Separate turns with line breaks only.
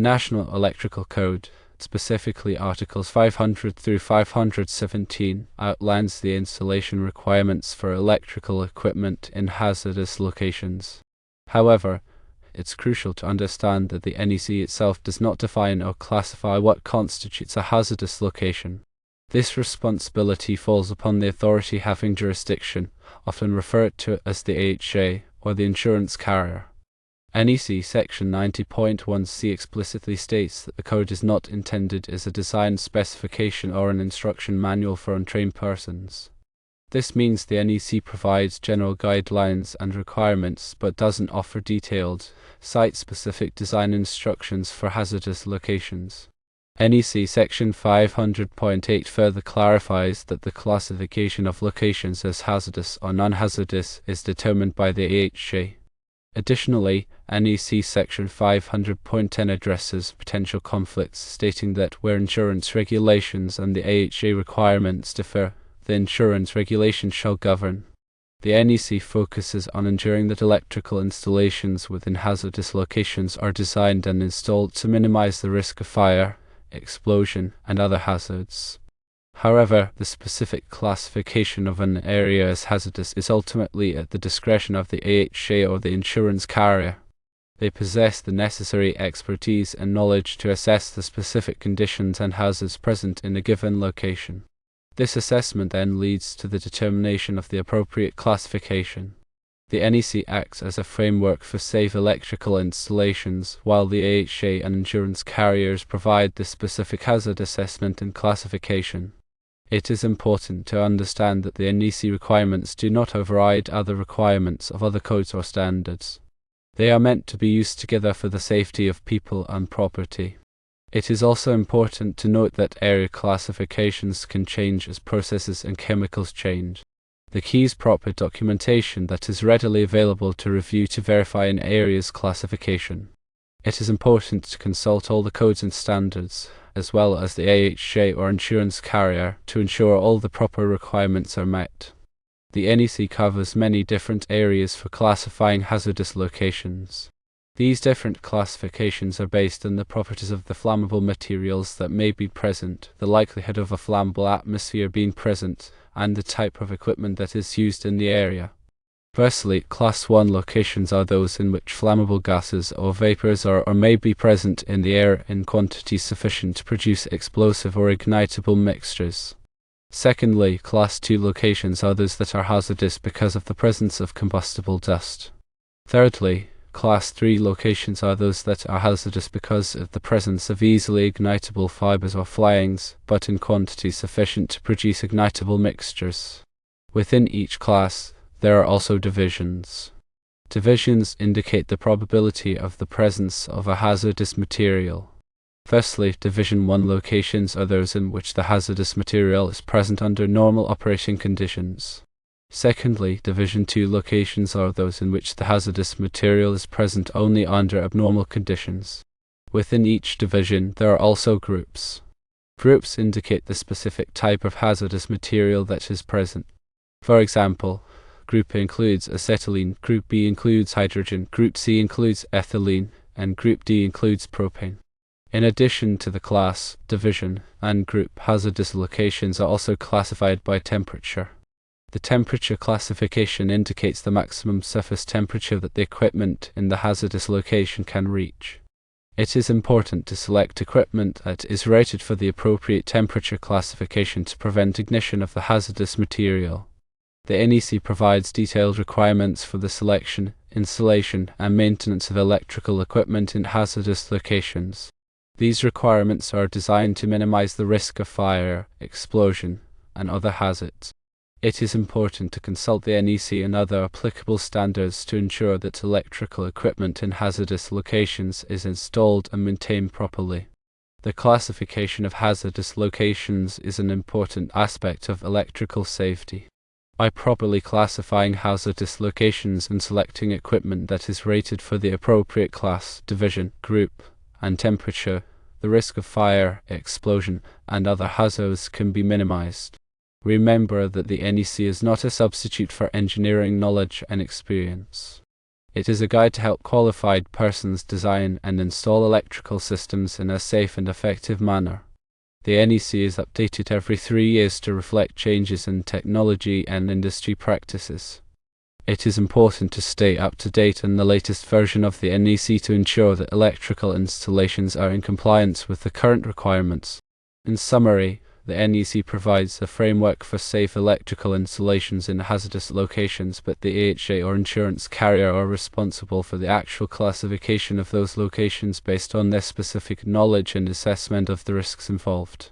National Electrical Code, specifically Articles 500 through 517, outlines the installation requirements for electrical equipment in hazardous locations. However, it's crucial to understand that the NEC itself does not define or classify what constitutes a hazardous location. This responsibility falls upon the authority having jurisdiction, often referred to as the AHA or the insurance carrier. NEC Section 90.1c explicitly states that the code is not intended as a design specification or an instruction manual for untrained persons. This means the NEC provides general guidelines and requirements but doesn't offer detailed, site-specific design instructions for hazardous locations. NEC Section 500.8 further clarifies that the classification of locations as hazardous or non-hazardous is determined by the AHA. Additionally, NEC Section 500.10 addresses potential conflicts, stating that where insurance regulations and the AHA requirements differ, the insurance regulations shall govern. The NEC focuses on ensuring that electrical installations within hazardous locations are designed and installed to minimize the risk of fire, explosion, and other hazards. However, the specific classification of an area as hazardous is ultimately at the discretion of the AHA or the insurance carrier. They possess the necessary expertise and knowledge to assess the specific conditions and hazards present in a given location. This assessment then leads to the determination of the appropriate classification. The NEC acts as a framework for safe electrical installations, while the AHA and insurance carriers provide the specific hazard assessment and classification. It is important to understand that the NEC requirements do not override other requirements of other codes or standards. They are meant to be used together for the safety of people and property. It is also important to note that area classifications can change as processes and chemicals change. The key is proper documentation that is readily available to review to verify an area's classification. It is important to consult all the codes and standards, as well as the AHA or insurance carrier, to ensure all the proper requirements are met. The NEC covers many different areas for classifying hazardous locations. These different classifications are based on the properties of the flammable materials that may be present, the likelihood of a flammable atmosphere being present, and the type of equipment that is used in the area. Firstly, Class 1 locations are those in which flammable gases or vapors are or may be present in the air in quantities sufficient to produce explosive or ignitable mixtures. Secondly, Class 2 locations are those that are hazardous because of the presence of combustible dust. Thirdly, Class 3 locations are those that are hazardous because of the presence of easily ignitable fibers or flames, but in quantities sufficient to produce ignitable mixtures. Within each class, there are also divisions. Divisions indicate the probability of the presence of a hazardous material. Firstly, Division 1 locations are those in which the hazardous material is present under normal operating conditions. Secondly, Division 2 locations are those in which the hazardous material is present only under abnormal conditions. Within each division, there are also groups. Groups indicate the specific type of hazardous material that is present. For example, Group A includes acetylene, Group B includes hydrogen, Group C includes ethylene, and Group D includes propane. In addition to the class, division, and group, hazardous locations are also classified by temperature. The temperature classification indicates the maximum surface temperature that the equipment in the hazardous location can reach. It is important to select equipment that is rated for the appropriate temperature classification to prevent ignition of the hazardous material. The NEC provides detailed requirements for the selection, installation, and maintenance of electrical equipment in hazardous locations. These requirements are designed to minimize the risk of fire, explosion, and other hazards. It is important to consult the NEC and other applicable standards to ensure that electrical equipment in hazardous locations is installed and maintained properly. The classification of hazardous locations is an important aspect of electrical safety. By properly classifying hazardous locations and selecting equipment that is rated for the appropriate class, division, group, and temperature, the risk of fire, explosion, and other hazards can be minimized. Remember that the NEC is not a substitute for engineering knowledge and experience. It is a guide to help qualified persons design and install electrical systems in a safe and effective manner. The NEC is updated every 3 years to reflect changes in technology and industry practices. It is important to stay up to date on the latest version of the NEC to ensure that electrical installations are in compliance with the current requirements. In summary, the NEC provides a framework for safe electrical installations in hazardous locations, but the AHA or insurance carrier are responsible for the actual classification of those locations based on their specific knowledge and assessment of the risks involved.